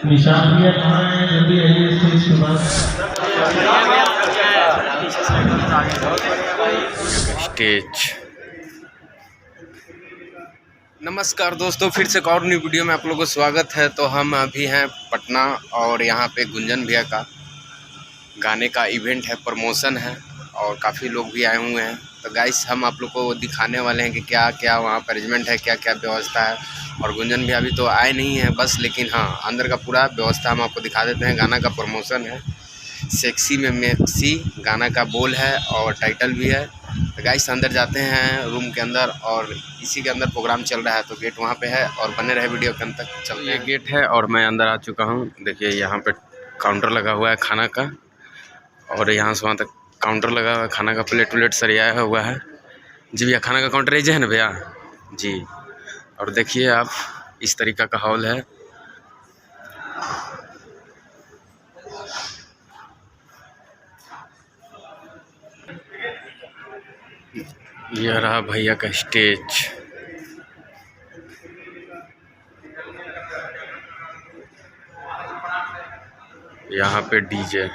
निशान भैया कहाँ है? जल्दी आइए स्टेज के पास। स्टेज। नमस्कार दोस्तों, फिर से एक और न्यू वीडियो में आप लोगों को स्वागत है। तो हम अभी हैं पटना और यहाँ पे गुंजन भैया का गाने का इवेंट है, प्रमोशन है और काफ़ी लोग भी आए हुए हैं। तो गाइस हम आप लोग को दिखाने वाले हैं कि क्या क्या वहाँ पर अरेंजमेंट है, क्या क्या व्यवस्था है। और गुंजन भैया अभी तो आए नहीं हैं बस, लेकिन हाँ अंदर का पूरा व्यवस्था हम आपको दिखा देते हैं। गाना का प्रमोशन है, सेक्सी में मैक्सी गाना का बोल है और टाइटल भी है। तो गाइस अंदर जाते हैं रूम के अंदर और इसी के अंदर प्रोग्राम चल रहा है। तो गेट वहाँ पे है और बने रहे वीडियो के अंत तक। चलते हैं। गेट है और मैं अंदर आ चुका हूँ। देखिए यहाँ पे काउंटर लगा हुआ है खाना का और यहाँ से वहाँ तक काउंटर लगा हुआ है खाना का। प्लेट व्लेट सरियाया हुआ है जी भैया। खाना का काउंटर ये है ना भैया जी। और देखिए आप इस तरीका का हॉल है। यह रहा भैया का स्टेज। यहाँ पे डीजे।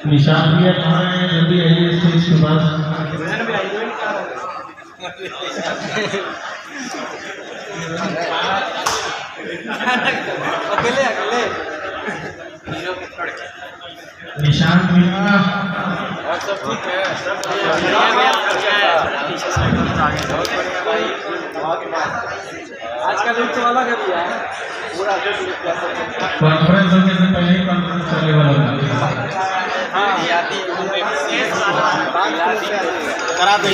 निशान भैया कहाँ है? जल्दी आइए स्टेज के पास। निशान भैया सब ठीक है। आज का दिन तो अलग है भैया, पूरा कॉन्फ्रेंस होने से पहले ही कॉन्फ्रेंस चलने वाला है। करा दो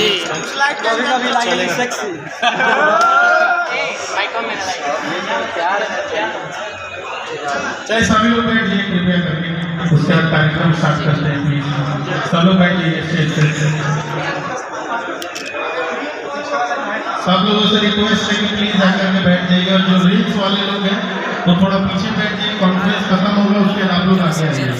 कभी लाइक सेक्सी चाहे सभी लोग बैठ जाइए कृपया करके, उसके बाद कार्यक्रम स्टार्ट करते हैं। प्लीज सब लोग बैठ जाइए स्टेज पे। सब लोगों से रिक्वेस्ट है कि प्लीज आकर के बैठ जाइए और जो रील्स वाले लोग हैं वो थोड़ा पीछे बैठ जाइए। कॉन्फ्रेंस खत्म होगा उसके बाद आप लोग आगे आइए।